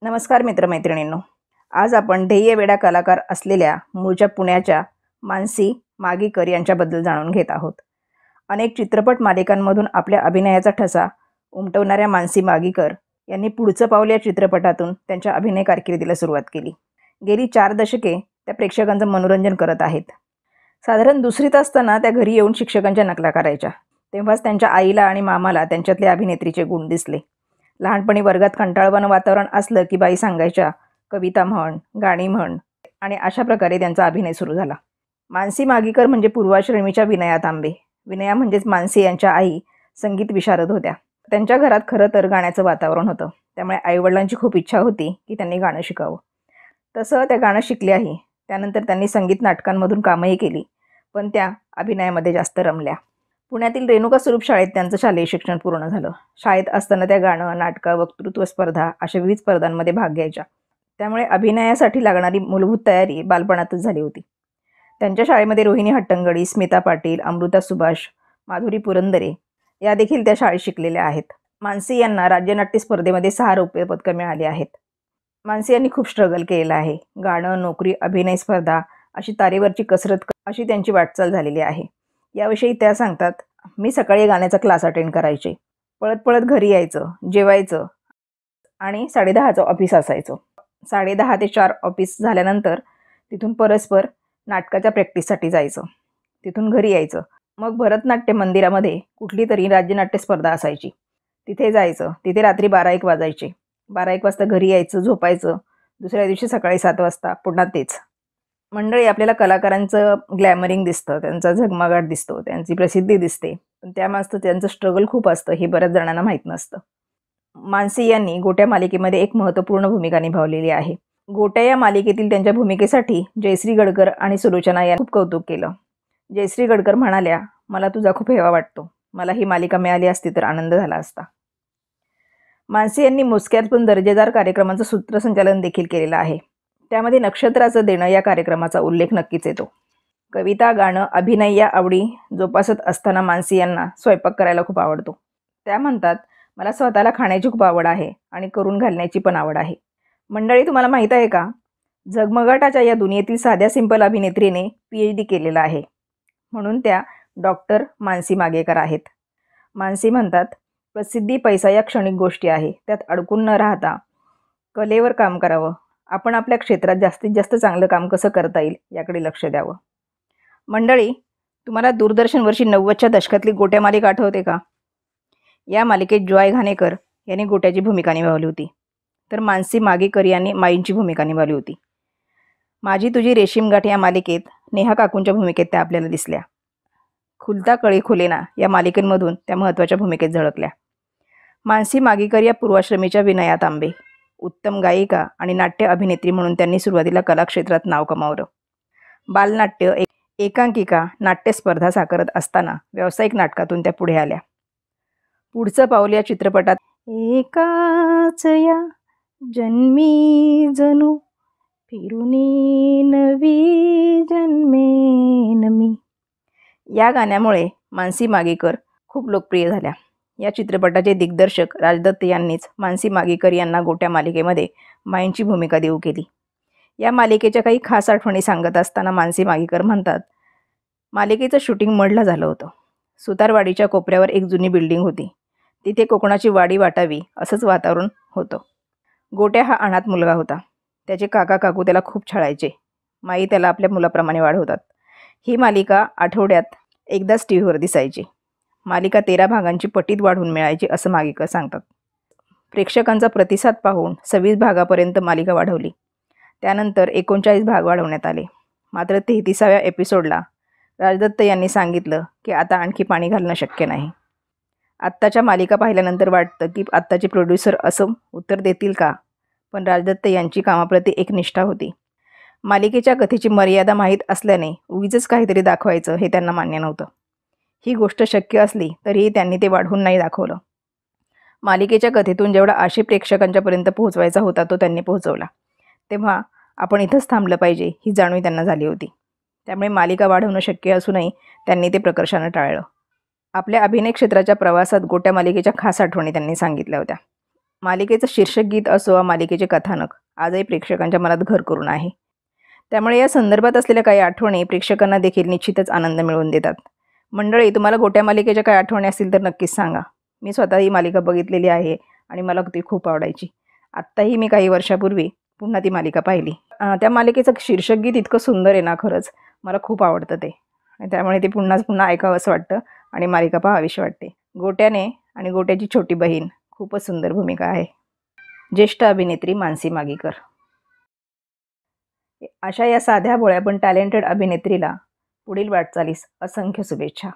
नमस्कार मित्रमैत्रिणींनो. आज आपण ध्येयवेडा कलाकार असलेल्या मूळच्या पुण्याच्या मानसी मागीकर यांच्याबद्दल जाणून घेत आहोत. अनेक चित्रपट मालिकांमधून आपल्या अभिनयाचा ठसा उमटवणाऱ्या मानसी मागीकर यांनी पुढचं पाऊल या चित्रपटातून त्यांच्या अभिनय कारकिर्दीला सुरुवात केली. गेली 4 दशके त्या प्रेक्षकांचं मनोरंजन करत आहेत. साधारण दुसरीत असताना त्या घरी येऊन शिक्षकांच्या नकला करायच्या. तेव्हाच त्यांच्या आईला आणि मामाला त्यांच्यातले अभिनेत्रीचे गुण दिसले. लहानपणी वर्गात कंटाळवाणं वातावरण असलं की बाई सांगायच्या, कविता म्हण, गाणी म्हण, आणि अशा प्रकारे त्यांचा अभिनय सुरू झाला. मानसी मागीकर म्हणजे पूर्वाश्रमीच्या विनया तांबे. विनया म्हणजेच मानसी यांच्या आई संगीत विशारद होत्या. त्यांच्या घरात खरं तर गाण्याचं वातावरण होतं. त्यामुळे आईवडिलांची खूप इच्छा होती की त्यांनी गाणं शिकावं. तसं त्या गाणं शिकल्याही. त्यानंतर त्यांनी संगीत नाटकांमधून कामही केली, पण त्या अभिनयामध्ये जास्त रमल्या. पुण्यातील रेणुका स्वरूप शाळेत त्यांचं शालेय शिक्षण पूर्ण झालं. शाळेत असताना त्या गाणं, नाटकं, वक्तृत्व स्पर्धा अशा विविध स्पर्धांमध्ये भाग घ्यायच्या. त्यामुळे अभिनयासाठी लागणारी मूलभूत तयारी बालपणातच झाली होती. त्यांच्या शाळेमध्ये रोहिणी हट्टंगडी, स्मिता पाटील, अमृता सुभाष, माधुरी पुरंदरे या देखील त्या शाळेत शिकलेल्या आहेत. मानसी यांना राज्यनाट्य स्पर्धेमध्ये 6 रौप्य पदकं मिळाली आहेत. मानसी यांनी खूप स्ट्रगल केलेलं आहे. गाणं, नोकरी, अभिनय स्पर्धा अशी तारेवरची कसरत अशी त्यांची वाटचाल झालेली आहे. याविषयी त्या सांगतात, मी सकाळी गाण्याचा क्लास अटेंड करायचे. पळत पळत घरी यायचं, जेवायचं आणि 10:30चं ऑफिस असायचं. 10:30 ते 4 ऑफिस झाल्यानंतर तिथून परस्पर नाटकाच्या प्रॅक्टिससाठी जायचं. तिथून घरी यायचं. मग भरतनाट्य मंदिरामध्ये कुठली तरी राज्यनाट्य स्पर्धा असायची. तिथे जायचं. तिथे रात्री 12-1 वाजायचे. 12-1 वाजता घरी यायचं, झोपायचं. दुसऱ्या दिवशी सकाळी 7 वाजता पुन्हा तेच. मंडळी, आपल्याला कलाकारांचं ग्लॅमरिंग दिसतं, त्यांचा झगमगाट दिसतो, त्यांची प्रसिद्धी दिसते, पण त्यामागचं त्यांचं स्ट्रगल खूप असतं हे बऱ्याच जणांना माहीत नसतं. मानसी यांनी गोट्या मालिकेमध्ये एक महत्त्वपूर्ण भूमिका निभावलेली आहे. गोट्या या मालिकेतील त्यांच्या भूमिकेसाठी जयश्री गडकर आणि सुलोचना यांनी खूप कौतुक केलं. जयश्री गडकर म्हणाल्या, मला तुझा खूप हेवा वाटतो. मला ही मालिका मिळाली असती तर आनंद झाला असता. मानसी यांनी मोजक्यात पण दर्जेदार कार्यक्रमांचं सूत्रसंचालन देखील केलेलं आहे. त्यामध्ये नक्षत्राचं देणं या कार्यक्रमाचा उल्लेख नक्कीच येतो. कविता, गाणं, अभिनय या आवडी जोपासत असताना मानसी यांना स्वयंपाक करायला खूप आवडतो. त्या म्हणतात, मला स्वतःला खाण्याची खूप आवड आहे आणि करून घालण्याची पण आवड आहे. मंडळी, तुम्हाला माहीत आहे का, झगमगाटाच्या या दुनियेतील साध्या सिंपल अभिनेत्रीने PhD केलेलं आहे. म्हणून त्या डॉक्टर मानसी मागेकर आहेत. मानसी म्हणतात, प्रसिद्धी, पैसा या क्षणिक गोष्टी आहे. त्यात अडकून न राहता कलेवर काम करावं. आपण आपल्या क्षेत्रात जास्तीत जास्त चांगलं काम कसं करता येईल याकडे लक्ष द्यावं. मंडळी, तुम्हाला दूरदर्शनवरची 90च्या दशकातली गोट्या मालिका आठवते का? या मालिकेत जॉय घाणेकर यांनी गोट्याची भूमिका निभावली होती, तर मानसी मागीकर यांनी माईंची भूमिका निभावली होती. माझी तुझी रेशीमगाठ या मालिकेत नेहा काकूंच्या भूमिकेत त्या आपल्याला दिसल्या. खुलता कळी खुलेना या मालिकेमधून त्या महत्त्वाच्या भूमिकेत झळकल्या. मानसी मागीकर या पूर्वाश्रमीच्या विनया तांबे. उत्तम गायिका आणि नाट्य अभिनेत्री म्हणून त्यांनी सुरुवातीला कलाक्षेत्रात नाव कमावलं. बालनाट्य, एकांकिका, नाट्यस्पर्धा साकारत असताना व्यावसायिक नाटकातून त्या पुढे आल्या. पुढचं पाऊल या चित्रपटात एकाच या जन्मी जणू फिरुनी नवी जन्मेन मी या गाण्यामुळे मानसी मागीकर खूप लोकप्रिय झाल्या. या चित्रपटाचे दिग्दर्शक राजदत्त यांनीच मानसी मागीकर यांना गोट्या मालिकेमध्ये माईंची भूमिका देऊ केली. या मालिकेच्या काही खास आठवणी सांगत असताना मानसी मागीकर म्हणतात, मालिकेचं शूटिंग मढला झालं होतं. सुतारवाडीच्या कोपऱ्यावर एक जुनी बिल्डिंग होती. तिथे कोकणाची वाडी वाटावी असंच वातावरण होतं. गोट्या हा अनाथ मुलगा होता. त्याचे काका काकू त्याला खूप छळायचे. माई त्याला आपल्या मुलाप्रमाणे वाढवतात. ही मालिका आठवड्यात एकदाच टीव्हीवर दिसायची. मालिका 13 भागांची पटीत वाढवून मिळायची असं मागीकर सांगतात. प्रेक्षकांचा प्रतिसाद पाहून 26 भागापर्यंत मालिका वाढवली. त्यानंतर 39 भाग वाढवण्यात आले. मात्र 33व्या एपिसोडला राजदत्त यांनी सांगितलं की आता आणखी पाणी घालणं शक्य नाही. आत्ताच्या मालिका पाहिल्यानंतर वाटतं की आत्ताचे प्रोड्युसर असं उत्तर देतील का? पण राजदत्त यांची कामाप्रती एक निष्ठा होती. मालिकेच्या कथेची मर्यादा माहीत असल्याने उगीचच काहीतरी दाखवायचं हे त्यांना मान्य नव्हतं. ही गोष्ट शक्य असली तरीही त्यांनी ते वाढवून नाही दाखवलं. मालिकेच्या कथेतून जेवढा आशय प्रेक्षकांच्यापर्यंत पोहोचवायचा होता तो त्यांनी पोहोचवला. तेव्हा आपण इथंच थांबलं पाहिजे ही जाणीव त्यांना झाली होती. त्यामुळे मालिका वाढवणं शक्य असूनही त्यांनी ते प्रकर्षानं टाळलं. आपल्या अभिनय क्षेत्राच्या प्रवासात गोट्या मालिकेच्या खास आठवणी त्यांनी सांगितल्या होत्या. मालिकेचं शीर्षक गीत असो वा मालिकेचे कथानक आजही प्रेक्षकांच्या मनात घर करून आहे. त्यामुळे या संदर्भात असलेल्या काही आठवणी प्रेक्षकांना देखील निश्चितच आनंद मिळवून देतात. मंडळी, तुम्हाला गोट्या मालिकेच्या काही आठवणी असतील तर नक्कीच सांगा. मी स्वतः ही मालिका बघितलेली आहे आणि मला ती खूप आवडायची. आत्ताही मी काही वर्षापूर्वी पुन्हा ती मालिका पाहिली. त्या मालिकेचं शीर्षक गीत इतकं सुंदर आहे ना, खरंच मला खूप आवडतं ते. आणि त्यामुळे ते पुन्हा पुन्हा ऐकावंसं वाटतं आणि मालिका पाहावीशी वाटते. गोट्याने आणि गोट्याची छोटी बहीण खूपच सुंदर भूमिका आहे. ज्येष्ठ अभिनेत्री मानसी मागीकर. अशा या साध्या भोळ्या पण टॅलेंटेड अभिनेत्रीला पुढील वाटचालीस असंख्य शुभेच्छा.